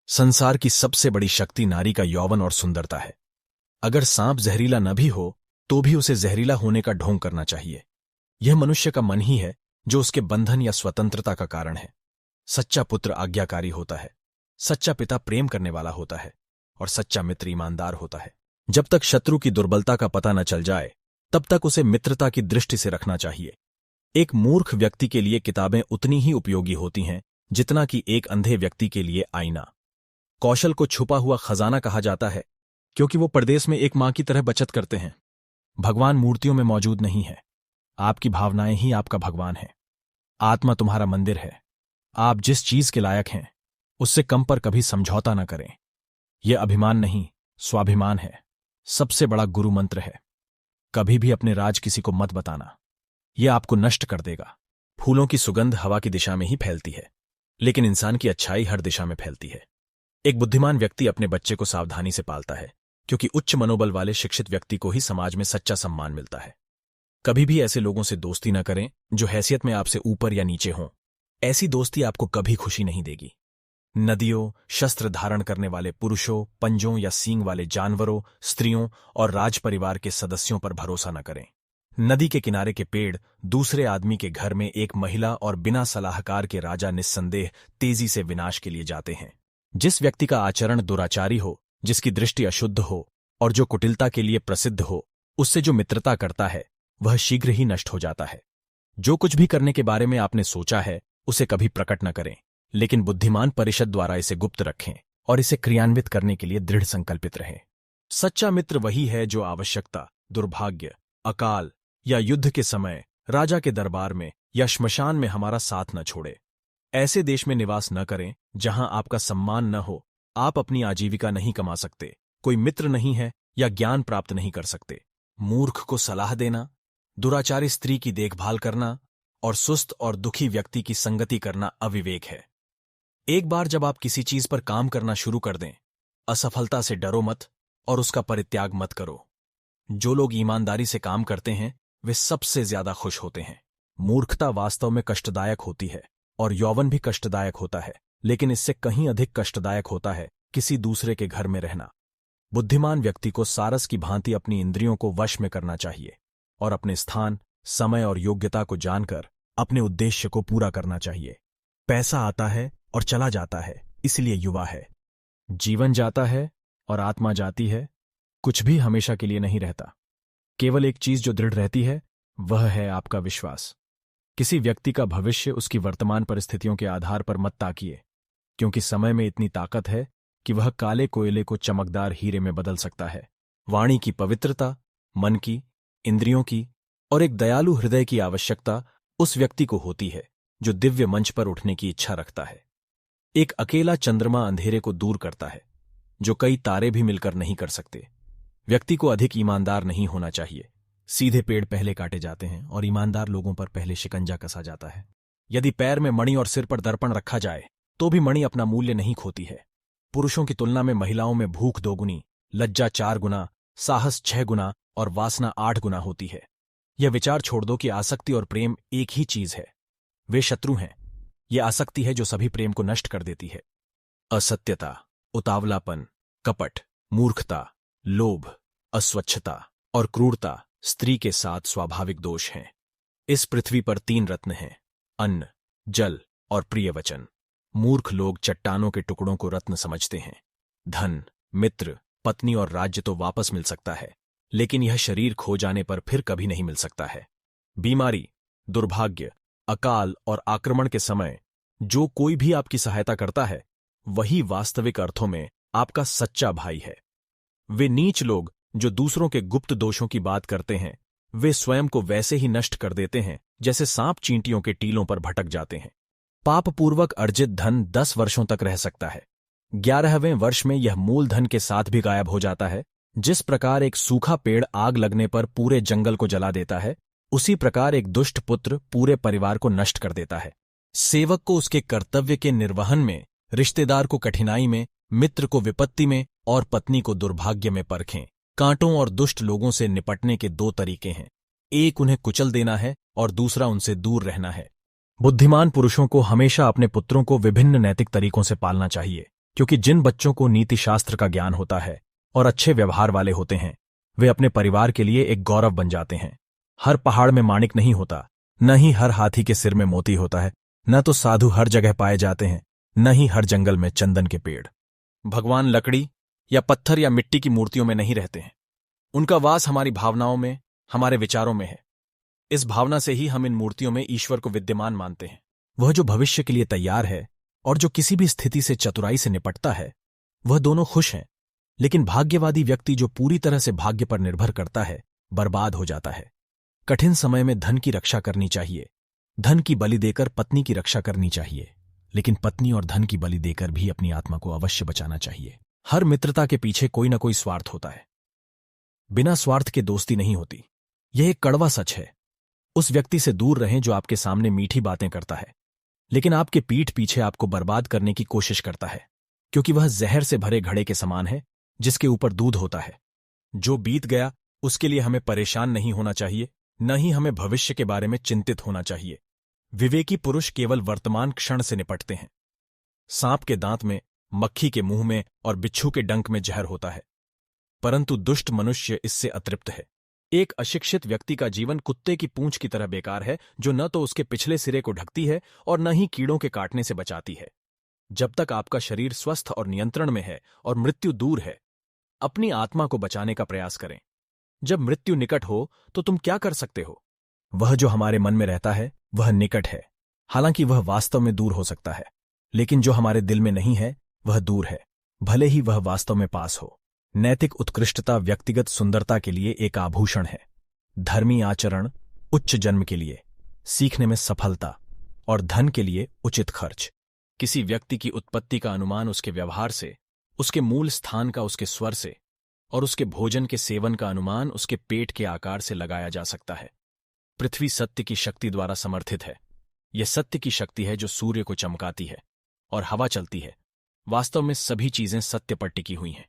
संसार की सबसे बड़ी शक्ति नारी का यौवन और सुंदरता है। अगर सांप जहरीला न भी हो तो भी उसे जहरीला होने का ढोंग करना चाहिए। यह मनुष्य का मन ही है जो उसके बंधन या स्वतंत्रता का कारण है। सच्चा पुत्र आज्ञाकारी होता है, सच्चा पिता प्रेम करने वाला होता है और सच्चा मित्र ईमानदार होता है। जब तक शत्रु की दुर्बलता का पता न चल जाए तब तक उसे मित्रता की दृष्टि से रखना चाहिए। एक मूर्ख व्यक्ति के लिए किताबें उतनी ही उपयोगी होती हैं जितना कि एक अंधे व्यक्ति के लिए आईना। कौशल को छुपा हुआ खजाना कहा जाता है क्योंकि वो परदेश में एक मां की तरह बचत करते हैं। भगवान मूर्तियों में मौजूद नहीं है, आपकी भावनाएं ही आपका भगवान है। आत्मा तुम्हारा मंदिर है। आप जिस चीज के लायक हैं उससे कम पर कभी समझौता न करें। यह अभिमान नहीं, स्वाभिमान है। सबसे बड़ा गुरु मंत्र है, कभी भी अपने राज किसी को मत बताना, यह आपको नष्ट कर देगा। फूलों की सुगंध हवा की दिशा में ही फैलती है, लेकिन इंसान की अच्छाई हर दिशा में फैलती है। एक बुद्धिमान व्यक्ति अपने बच्चे को सावधानी से पालता है क्योंकि उच्च मनोबल वाले शिक्षित व्यक्ति को ही समाज में सच्चा सम्मान मिलता है। कभी भी ऐसे लोगों से दोस्ती न करें जो हैसियत में आपसे ऊपर या नीचे हों। ऐसी दोस्ती आपको कभी खुशी नहीं देगी। नदियों, शस्त्र धारण करने वाले पुरुषों, पंजों या सींग वाले जानवरों, स्त्रियों और राज परिवार के सदस्यों पर भरोसा न करें। नदी के किनारे के पेड़ दूसरे आदमी के घर में एक महिला और बिना सलाहकार के राजा निस्संदेह तेजी से विनाश के लिए जाते हैं। जिस व्यक्ति का आचरण दुराचारी हो, जिसकी दृष्टि अशुद्ध हो और जो कुटिलता के लिए प्रसिद्ध हो, उससे जो मित्रता करता है वह शीघ्र ही नष्ट हो जाता है। जो कुछ भी करने के बारे में आपने सोचा है उसे कभी प्रकट न करें, लेकिन बुद्धिमान परिषद द्वारा इसे गुप्त रखें और इसे क्रियान्वित करने के लिए दृढ़ संकल्पित रहें। सच्चा मित्र वही है जो आवश्यकता, दुर्भाग्य, अकाल या युद्ध के समय राजा के दरबार में या श्मशान में हमारा साथ न छोड़े। ऐसे देश में निवास न करें जहां आपका सम्मान न हो। आप अपनी आजीविका नहीं कमा सकते, कोई मित्र नहीं है या ज्ञान प्राप्त नहीं कर सकते। मूर्ख को सलाह देना, दुराचारी स्त्री की देखभाल करना और सुस्त और दुखी व्यक्ति की संगति करना अविवेक है। एक बार जब आप किसी चीज पर काम करना शुरू कर दें, असफलता से डरो मत और उसका परित्याग मत करो। जो लोग ईमानदारी से काम करते हैं वे सबसे ज्यादा खुश होते हैं। मूर्खता वास्तव में कष्टदायक होती है और यौवन भी कष्टदायक होता है, लेकिन इससे कहीं अधिक कष्टदायक होता है किसी दूसरे के घर में रहना। बुद्धिमान व्यक्ति को सारस की भांति अपनी इंद्रियों को वश में करना चाहिए और अपने स्थान, समय और योग्यता को जानकर अपने उद्देश्य को पूरा करना चाहिए। पैसा आता है और चला जाता है, इसलिए युवा है। जीवन जाता है और आत्मा जाती है। कुछ भी हमेशा के लिए नहीं रहता। केवल एक चीज जो दृढ़ रहती है वह है आपका विश्वास। किसी व्यक्ति का भविष्य उसकी वर्तमान परिस्थितियों के आधार पर मत ताकिए, क्योंकि समय में इतनी ताकत है कि वह काले कोयले को चमकदार हीरे में बदल सकता है। वाणी की पवित्रता, मन की, इंद्रियों की और एक दयालु हृदय की आवश्यकता उस व्यक्ति को होती है जो दिव्य मंच पर उठने की इच्छा रखता है। एक अकेला चंद्रमा अंधेरे को दूर करता है, जो कई तारे भी मिलकर नहीं कर सकते। व्यक्ति को अधिक ईमानदार नहीं होना चाहिए। सीधे पेड़ पहले काटे जाते हैं और ईमानदार लोगों पर पहले शिकंजा कसा जाता है। यदि पैर में मणि और सिर पर दर्पण रखा जाए तो भी मणि अपना मूल्य नहीं खोती है। पुरुषों की तुलना में महिलाओं में भूख 2 गुनी, लज्जा 4 गुना, साहस 6 गुना और वासना 8 गुना होती है। यह विचार छोड़ दो कि आसक्ति और प्रेम एक ही चीज है। वे शत्रु हैं। यह आसक्ति है जो सभी प्रेम को नष्ट कर देती है। असत्यता, उतावलापन, कपट, मूर्खता, लोभ, अस्वच्छता और क्रूरता स्त्री के साथ स्वाभाविक दोष हैं। इस पृथ्वी पर 3 रत्न हैं, अन्न, जल और प्रिय वचन। मूर्ख लोग चट्टानों के टुकड़ों को रत्न समझते हैं। धन, मित्र, पत्नी और राज्य तो वापस मिल सकता है, लेकिन यह शरीर खो जाने पर फिर कभी नहीं मिल सकता है। बीमारी, दुर्भाग्य, अकाल और आक्रमण के समय जो कोई भी आपकी सहायता करता है वही वास्तविक अर्थों में आपका सच्चा भाई है। वे नीच लोग जो दूसरों के गुप्त दोषों की बात करते हैं, वे स्वयं को वैसे ही नष्ट कर देते हैं जैसे सांप चींटियों के टीलों पर भटक जाते हैं। पापपूर्वक अर्जित धन 10 वर्षों तक रह सकता है। 11वें वर्ष में यह मूलधन के साथ भी गायब हो जाता है। जिस प्रकार एक सूखा पेड़ आग लगने पर पूरे जंगल को जला देता है, उसी प्रकार एक दुष्ट पुत्र पूरे परिवार को नष्ट कर देता है। सेवक को उसके कर्तव्य के निर्वहन में, रिश्तेदार को कठिनाई में, मित्र को विपत्ति में और पत्नी को दुर्भाग्य में परखें। कांटों और दुष्ट लोगों से निपटने के 2 तरीके हैं, एक उन्हें कुचल देना है और दूसरा उनसे दूर रहना है। बुद्धिमान पुरुषों को हमेशा अपने पुत्रों को विभिन्न नैतिक तरीकों से पालना चाहिए। क्योंकि जिन बच्चों को नीतिशास्त्र का ज्ञान होता है और अच्छे व्यवहार वाले होते हैं, वे अपने परिवार के लिए एक गौरव बन जाते हैं। हर पहाड़ में माणिक नहीं होता, न ही हर हाथी के सिर में मोती होता है, न तो साधु हर जगह पाए जाते हैं, न ही हर जंगल में चंदन के पेड़। भगवान लकड़ी या पत्थर या मिट्टी की मूर्तियों में नहीं रहते हैं। उनका वास हमारी भावनाओं में, हमारे विचारों में है। इस भावना से ही हम इन मूर्तियों में ईश्वर को विद्यमान मानते हैं। वह जो भविष्य के लिए तैयार है और जो किसी भी स्थिति से चतुराई से निपटता है, वह दोनों खुश हैं। लेकिन भाग्यवादी व्यक्ति जो पूरी तरह से भाग्य पर निर्भर करता है, बर्बाद हो जाता है। कठिन समय में धन की रक्षा करनी चाहिए, धन की बलि देकर पत्नी की रक्षा करनी चाहिए, लेकिन पत्नी और धन की बलि देकर भी अपनी आत्मा को अवश्य बचाना चाहिए। हर मित्रता के पीछे कोई ना कोई स्वार्थ होता है। बिना स्वार्थ के दोस्ती नहीं होती। यह एक कड़वा सच है। उस व्यक्ति से दूर रहें जो आपके सामने मीठी बातें करता है, लेकिन आपके पीठ पीछे आपको बर्बाद करने की कोशिश करता है, क्योंकि वह जहर से भरे घड़े के समान है जिसके ऊपर दूध होता है। जो बीत गया उसके लिए हमें परेशान नहीं होना चाहिए, न ही हमें भविष्य के बारे में चिंतित होना चाहिए। विवेकी पुरुष केवल वर्तमान क्षण से निपटते हैं। सांप के दांत में, मक्खी के मुंह में और बिच्छू के डंक में जहर होता है, परंतु दुष्ट मनुष्य इससे अतृप्त है। एक अशिक्षित व्यक्ति का जीवन कुत्ते की पूंछ की तरह बेकार है, जो न तो उसके पिछले सिरे को ढकती है और न ही कीड़ों के काटने से बचाती है। जब तक आपका शरीर स्वस्थ और नियंत्रण में है और मृत्यु दूर है, अपनी आत्मा को बचाने का प्रयास करें। जब मृत्यु निकट हो तो तुम क्या कर सकते हो? वह जो हमारे मन में रहता है वह निकट है, हालांकि वह वास्तव में दूर हो सकता है। लेकिन जो हमारे दिल में नहीं है वह दूर है, भले ही वह वास्तव में पास हो। नैतिक उत्कृष्टता व्यक्तिगत सुंदरता के लिए एक आभूषण है। धर्मी आचरण उच्च जन्म के लिए, सीखने में सफलता और धन के लिए उचित खर्च। किसी व्यक्ति की उत्पत्ति का अनुमान उसके व्यवहार से, उसके मूल स्थान का उसके स्वर से और उसके भोजन के सेवन का अनुमान उसके पेट के आकार से लगाया जा सकता है। पृथ्वी सत्य की शक्ति द्वारा समर्थित है। यह सत्य की शक्ति है जो सूर्य को चमकाती है और हवा चलती है। वास्तव में सभी चीजें सत्य पर टिकी हुई हैं।